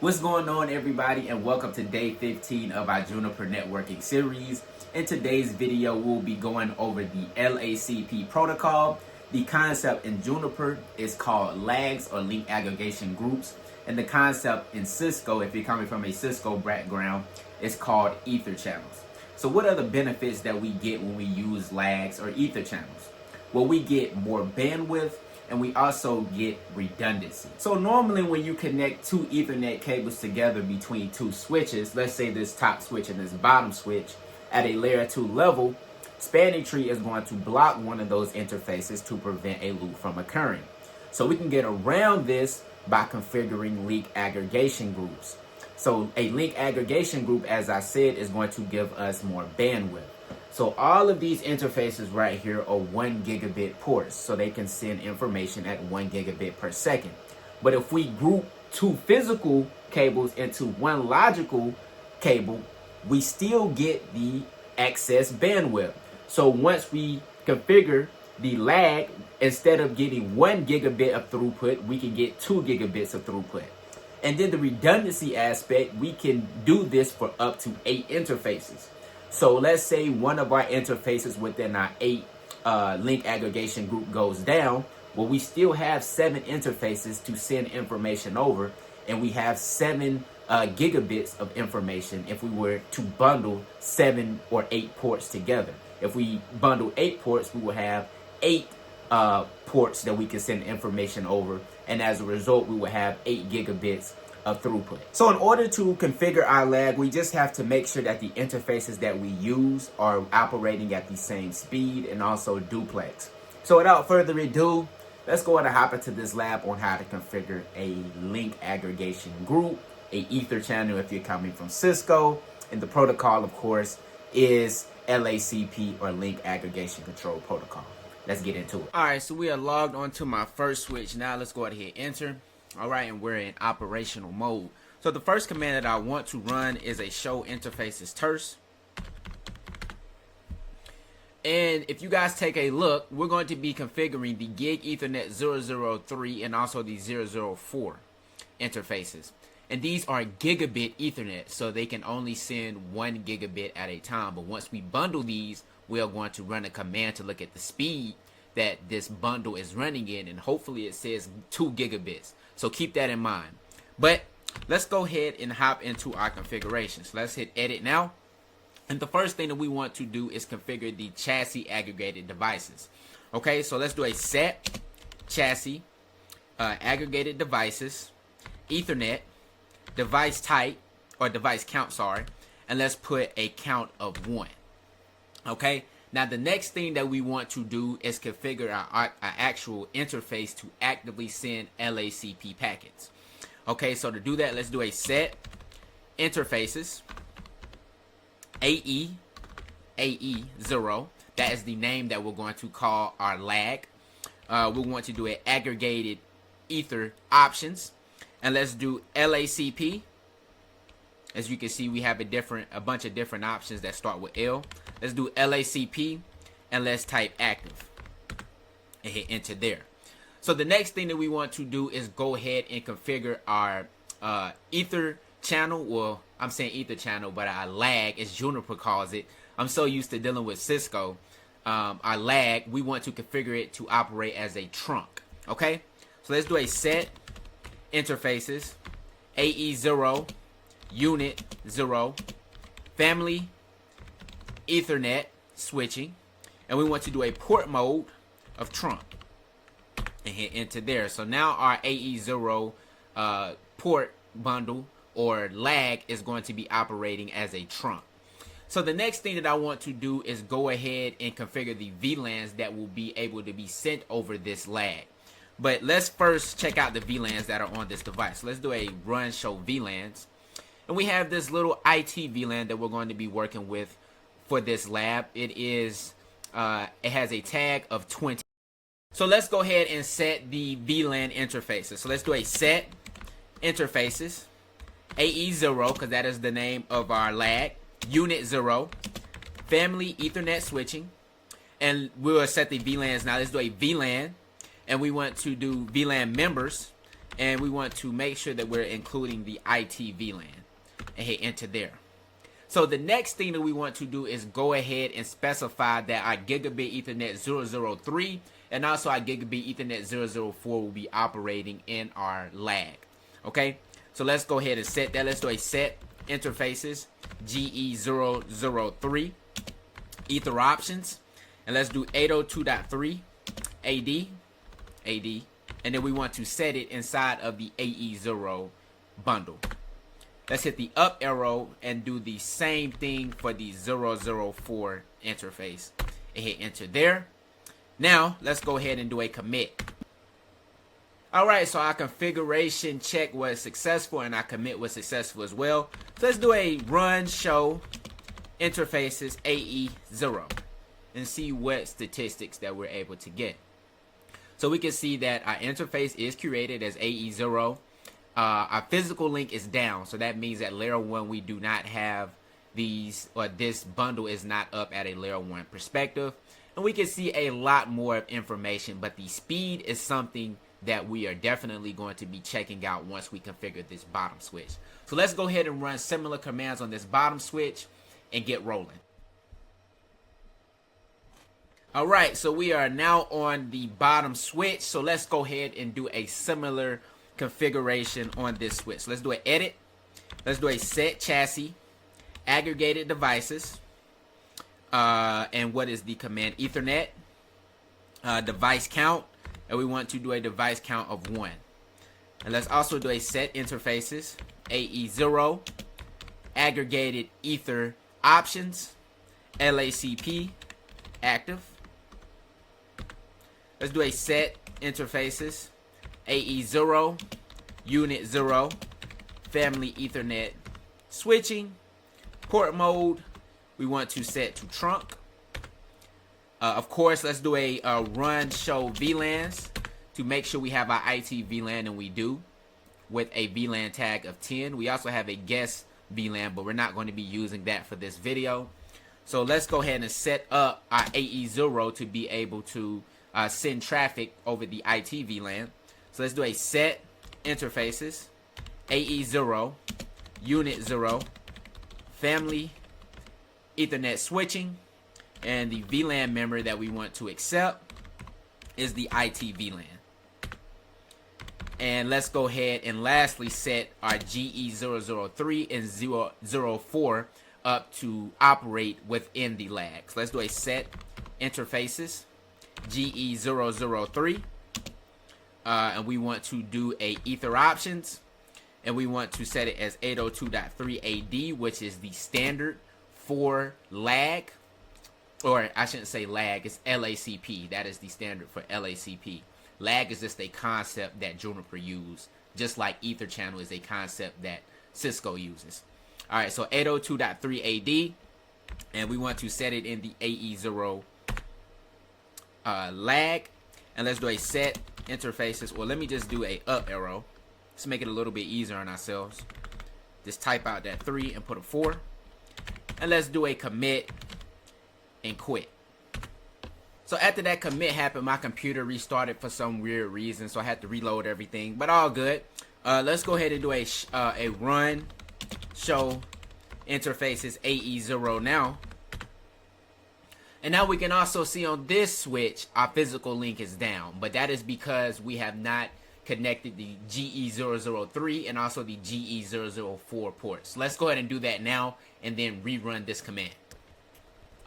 What's going on, everybody, and welcome to day 15 of our Juniper Networking series. In today's video, we'll be going over the LACP protocol. The concept in Juniper is called lags or link aggregation groups, and the concept in Cisco, if you're coming from a Cisco background, is called ether channels. So what are the benefits that we get when we use lags or ether channels? Well, we get more bandwidth, and we also get redundancy. So normally when you connect two Ethernet cables together between two switches, let's say this top switch and this bottom switch, at a layer 2 level, spanning tree is going to block one of those interfaces to prevent a loop from occurring. So we can get around this by configuring link aggregation groups. So a link aggregation group, as I said, is going to give us more bandwidth. So all of these interfaces right here are 1 gigabit ports, so they can send information at 1 gigabit per second. But if we group two physical cables into one logical cable, we still get the excess bandwidth. So once we configure the lag, instead of getting 1 gigabit of throughput, we can get 2 gigabits of throughput. And then the redundancy aspect, we can do this for up to 8 interfaces. So let's say one of our interfaces within our 8 link aggregation group goes down. Well, we still have 7 interfaces to send information over, and we have 7 gigabits of information if we were to bundle 7 or 8 ports together. If we bundle 8 ports, we will have 8 ports that we can send information over, and as a result, we will have 8 gigabits of throughput. So in order to configure our lag, we just have to make sure that the interfaces that we use are operating at the same speed and also duplex. So without further ado, let's go ahead and hop into this lab on how to configure a link aggregation group, a ether channel if you're coming from Cisco, and the protocol, of course, is LACP or link aggregation control protocol. Let's get into it. All right, so we are logged onto my first switch. Now let's go ahead and hit enter. All right, and we're in operational mode. So the first command that I want to run is a show interfaces terse. And if you guys take a look, we're going to be configuring the gig Ethernet 003 and also the 004 interfaces. And these are gigabit Ethernet, so they can only send 1 gigabit at a time. But once we bundle these, we are going to run a command to look at the speed that this bundle is running in, and hopefully it says 2 gigabits. So keep that in mind. But let's go ahead and hop into our configurations. Let's hit edit now. And the first thing that we want to do is configure the chassis aggregated devices. Okay, so let's do a set chassis aggregated devices, Ethernet, device type, or device count, sorry, and let's put a count of 1. Okay, now the next thing that we want to do is configure our actual interface to actively send LACP packets. Okay, so to do that, let's do a set interfaces AE0. That is the name that we're going to call our lag. We want to do an aggregated ether options, and let's do LACP. As you can see, we have a bunch of different options that start with L. Let's do LACP, and let's type active and hit enter there. So the next thing that we want to do is go ahead and configure our ether channel. Well, I'm saying ether channel, but our lag, as Juniper calls it. I'm so used to dealing with Cisco. Our lag, we want to configure it to operate as a trunk. Okay, so let's do a set interfaces AE0 unit 0 family Ethernet switching, and we want to do a port mode of trunk and hit enter there. So now our AE0 port bundle or lag is going to be operating as a trunk. So the next thing that I want to do is go ahead and configure the VLANs that will be able to be sent over this lag. But let's first check out the VLANs that are on this device. Let's do a run show VLANs. And we have this little IT VLAN that we're going to be working with for this lab. It has a tag of 20. So let's go ahead and set the VLAN interfaces. So let's do a set interfaces AE0, because that is the name of our lag, unit 0, family Ethernet switching, and we will set the VLANs. Now let's do a VLAN, and we want to do VLAN members, and we want to make sure that we're including the IT VLAN and hit enter there. So the next thing that we want to do is go ahead and specify that our Gigabit Ethernet 003 and also our Gigabit Ethernet 004 will be operating in our lag. Okay, so let's go ahead and set that. Let's do a set interfaces GE003 ether options, and let's do 802.3 AD, and then we want to set it inside of the AE0 bundle. Let's hit the up arrow and do the same thing for the 004 interface and hit enter there. Now let's go ahead and do a commit. Alright, so our configuration check was successful and our commit was successful as well. So let's do a run show interfaces AE0 and see what statistics that we're able to get. So we can see that our interface is created as AE0. Our physical link is down, so that means at layer 1 we do not have these, or this bundle is not up at a layer 1 perspective. And we can see a lot more of information, but the speed is something that we are definitely going to be checking out once we configure this bottom switch. So let's go ahead and run similar commands on this bottom switch and get rolling. Alright, so we are now on the bottom switch, so let's go ahead and do a similar configuration on this switch. So let's do an edit. Let's do a set chassis aggregated devices, and what is the command? Ethernet device count, and we want to do a device count of 1. And let's also do a set interfaces AE0 aggregated ether options LACP active. Let's do a set interfaces AE0 unit 0 family Ethernet switching port mode. We want to set to trunk. Of course, let's do a run show VLANs to make sure we have our IT VLAN, and we do, with a VLAN tag of 10. We also have a guest VLAN, but we're not going to be using that for this video. So let's go ahead and set up our AE0 to be able to send traffic over the IT VLAN. So let's do a set interfaces AE0 unit 0 family Ethernet switching, and the VLAN member that we want to accept is the IT VLAN. And let's go ahead and lastly set our GE003 and 004 up to operate within the lag. So let's do a set interfaces GE003, and we want to do a ether options, and we want to set it as 802.3 AD, which is the standard for lag, or I shouldn't say lag, it's LACP. That is the standard for LACP. Lag is just a concept that Juniper uses, just like Ether channel is a concept that Cisco uses. Alright, so 802.3 AD, and we want to set it in the AE0 lag, and let's do a set interfaces, or let me just do a up arrow. Let's make it a little bit easier on ourselves. Just type out that 3 and put a 4, and let's do a commit and quit. So after that commit happened, my computer restarted for some weird reason, so I had to reload everything, but all good. Let's go ahead and do a run show interfaces AE0 now. And now we can also see on this switch our physical link is down, but that is because we have not connected the GE003 and also the GE004 ports. Let's go ahead and do that now and then rerun this command.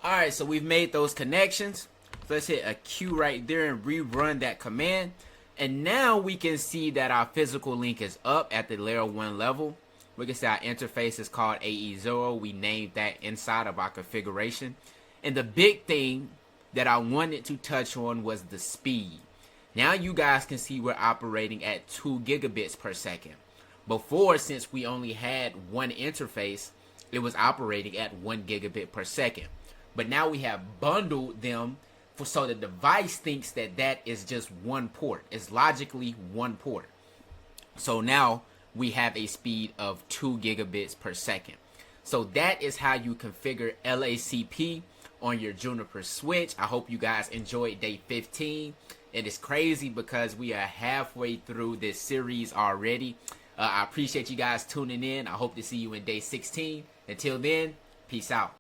Alright, so we've made those connections. So let's hit a Q right there and rerun that command. And now we can see that our physical link is up at the layer 1 level. We can see our interface is called AE0. We named that inside of our configuration. And the big thing that I wanted to touch on was the speed. Now you guys can see we're operating at 2 gigabits per second. Before, since we only had one interface, it was operating at 1 gigabit per second. But now we have bundled them so the device thinks that that is just one port. It's logically one port. So now we have a speed of 2 gigabits per second. So that is how you configure LACP on your Juniper switch. I hope you guys enjoyed day 15. And it's crazy because we are halfway through this series already. I appreciate you guys tuning in. I hope to see you in day 16. Until then, peace out.